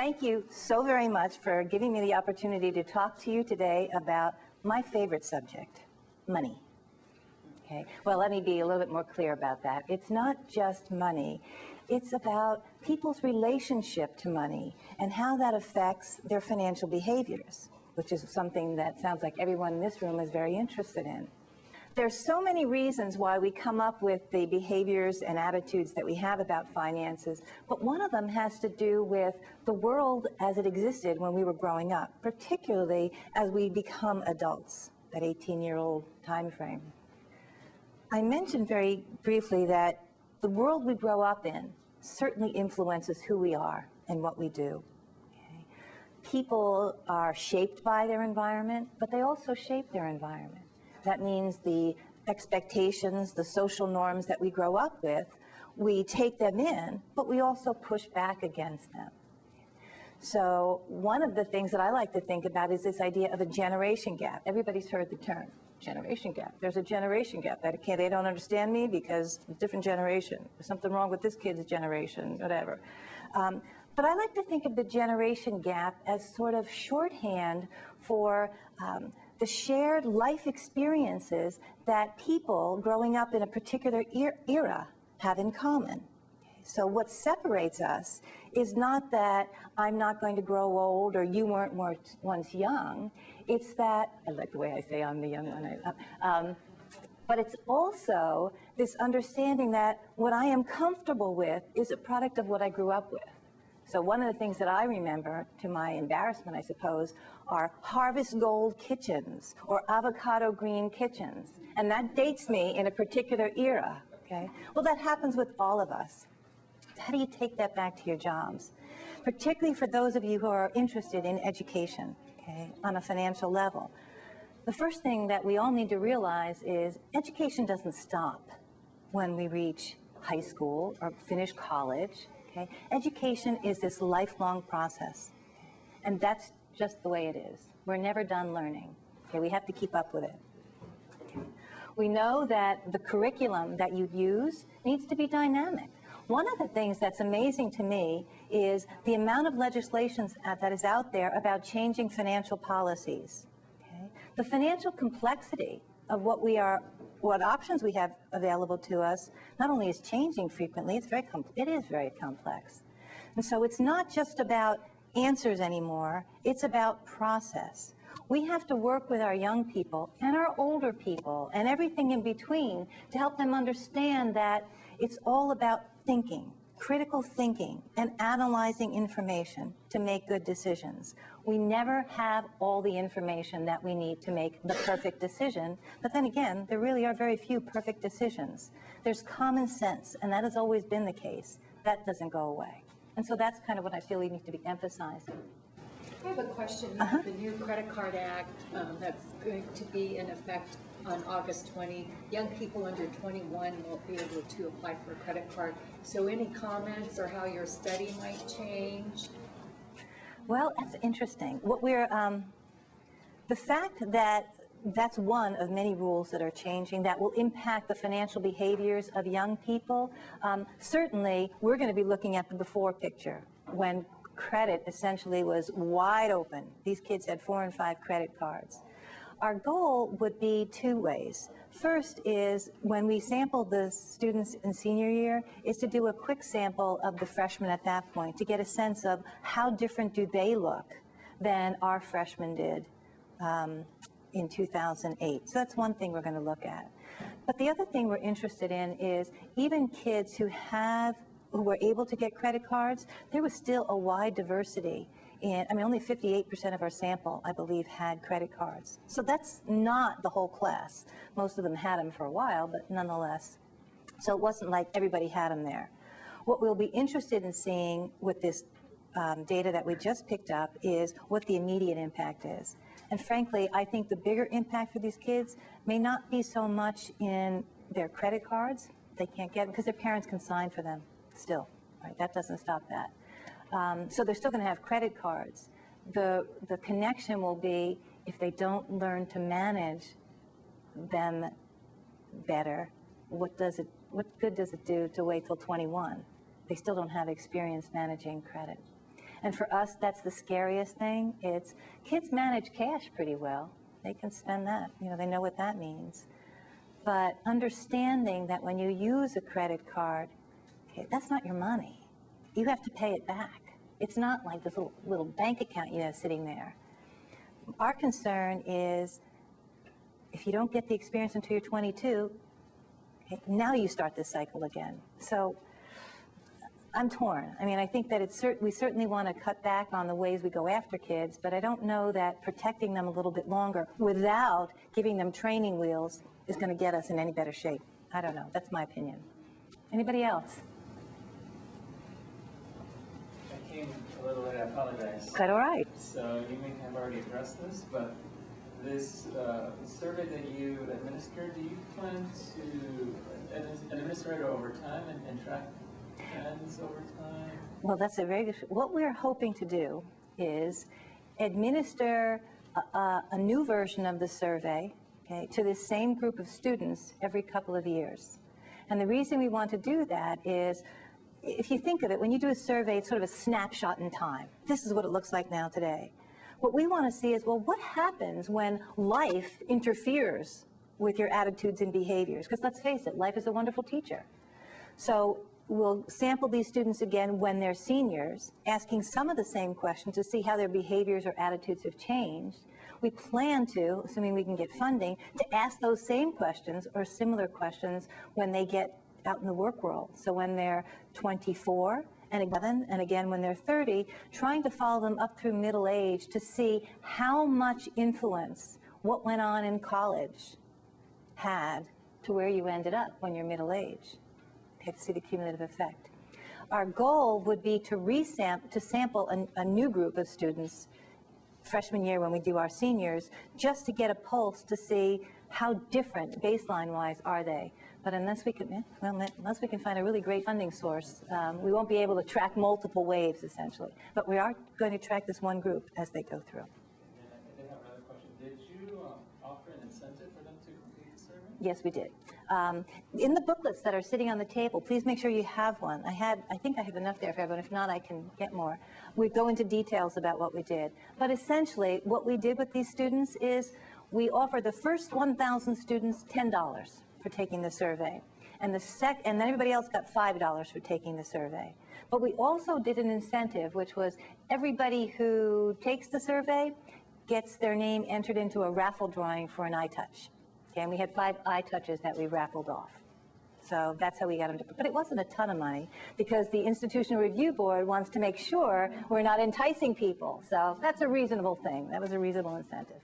Thank you so very much for giving me the opportunity to talk to you today about my favorite subject, money. Okay. Well, let me be a little bit more clear about that. It's not just money. It's about people's relationship to money and how that affects their financial behaviors, which is something that sounds like everyone in this room is very interested in. There's so many reasons why we come up with the behaviors and attitudes that we have about finances, but one of them has to do with the world as it existed when we were growing up, particularly as we become adults, that 18-year-old time frame. I mentioned very briefly that the world we grow up in certainly influences who we are and what we do. Okay? People are shaped by their environment, but they also shape their environment. That means the expectations, the social norms that we grow up with, we take them in, but we also push back against them. So one of the things that I like to think about is this idea of a generation gap. Everybody's heard the term, generation gap. There's a generation gap. They don't understand me because different generation. There's something wrong with this kid's generation, whatever. But I like to think of the generation gap as sort of shorthand for the shared life experiences that people growing up in a particular era have in common. So what separates us is not that I'm not going to grow old or you weren't once young. It's that, I like the way I say I'm the young one, but it's also this understanding that what I am comfortable with is a product of what I grew up with. So one of the things that I remember, to my embarrassment, I suppose, are harvest gold kitchens or avocado green kitchens. And that dates me in a particular era, okay? Well, that happens with all of us. How do you take that back to your jobs? Particularly for those of you who are interested in education, okay, on a financial level. The first thing that we all need to realize is education doesn't stop when we reach high school or finish college. Okay? Education is this lifelong process, and that's just the way it is. We're never done learning. Okay? We have to keep up with it. Okay? We know that the curriculum that you use needs to be dynamic. One of the things that's amazing to me is the amount of legislation that is out there about changing financial policies. Okay? The financial complexity of what options we have available to us not only is changing frequently, it is very complex. And so it's not just about answers anymore, it's about process. We have to work with our young people and our older people and everything in between to help them understand that it's all about thinking, critical thinking, and analyzing information to make good decisions. We never have all the information that we need to make the perfect decision, but then again, there really are very few perfect decisions. There's common sense, and that has always been the case. That doesn't go away. And so that's kind of what I feel we need to be emphasizing. I have a question. The new Credit Card Act that's going to be in effect on August 20. Young people under 21 will be able to apply for a credit card. So any comments or how your study might change? Well, that's interesting. The fact that that's one of many rules that are changing that will impact the financial behaviors of young people. Certainly, we're going to be looking at the before picture when credit essentially was wide open. These kids had 4 and 5 credit cards. Our goal would be 2 ways. First is when we sample the students in senior year is to do a quick sample of the freshmen at that point to get a sense of how different do they look than our freshmen did in 2008. So that's one thing we're going to look at. But the other thing we're interested in is even kids who were able to get credit cards, there was still a wide diversity. Only 58% of our sample, I believe, had credit cards. So that's not the whole class. Most of them had them for a while, but nonetheless. So it wasn't like everybody had them there. What we'll be interested in seeing with this data that we just picked up is what the immediate impact is. And frankly, I think the bigger impact for these kids may not be so much in their credit cards. They can't get them because their parents can sign for them still. Right? That doesn't stop that. So they're still going to have credit cards. The connection will be if they don't learn to manage them better, what good does it do to wait till 21? They still don't have experience managing credit. And for us, that's the scariest thing. It's kids manage cash pretty well. They can spend that. They know what that means. But understanding that when you use a credit card, okay, that's not your money. You have to pay it back. It's not like this little bank account you have sitting there. Our concern is if you don't get the experience until you're 22, okay, now you start this cycle again. So I'm torn. I think that we certainly want to cut back on the ways we go after kids, but I don't know that protecting them a little bit longer without giving them training wheels is going to get us in any better shape. I don't know. That's my opinion. Anybody else? I came a little late, I apologize. Quite all right. So you may have already addressed this, but this survey that you administered, do you plan to administer it over time and track trends over time? Well, that's a very good. What we're hoping to do is administer a new version of the survey, okay, to this same group of students every couple of years. And the reason we want to do that is, if you think of it, when you do a survey, it's sort of a snapshot in time. This is what it looks like now today. What we want to see is, well, what happens when life interferes with your attitudes and behaviors? Because let's face it, life is a wonderful teacher. So we'll sample these students again when they're seniors, asking some of the same questions to see how their behaviors or attitudes have changed. We plan to, assuming we can get funding, to ask those same questions or similar questions when they get out in the work world. So when they're 24 and 11, and again when they're 30, trying to follow them up through middle age to see how much influence what went on in college had to where you ended up when you're middle age. Okay, to see the cumulative effect. Our goal would be to sample a new group of students freshman year when we do our seniors, just to get a pulse to see how different baseline-wise are they. But unless we can find a really great funding source, we won't be able to track multiple waves, essentially. But we are going to track this one group as they go through. I did have another question. Did you offer an incentive for them to complete the survey? Yes, we did. In the booklets that are sitting on the table, please make sure you have one. I think I have enough there for everyone. If not, I can get more. We go into details about what we did. But essentially, what we did with these students is we offered the first 1,000 students $10 for taking the survey. And then everybody else got $5 for taking the survey. But we also did an incentive, which was everybody who takes the survey gets their name entered into a raffle drawing for an iTouch. Okay, and we had 5 iTouches that we raffled off. So that's how we got them to, but it wasn't a ton of money because the Institutional Review Board wants to make sure we're not enticing people. So that's a reasonable thing. That was a reasonable incentive.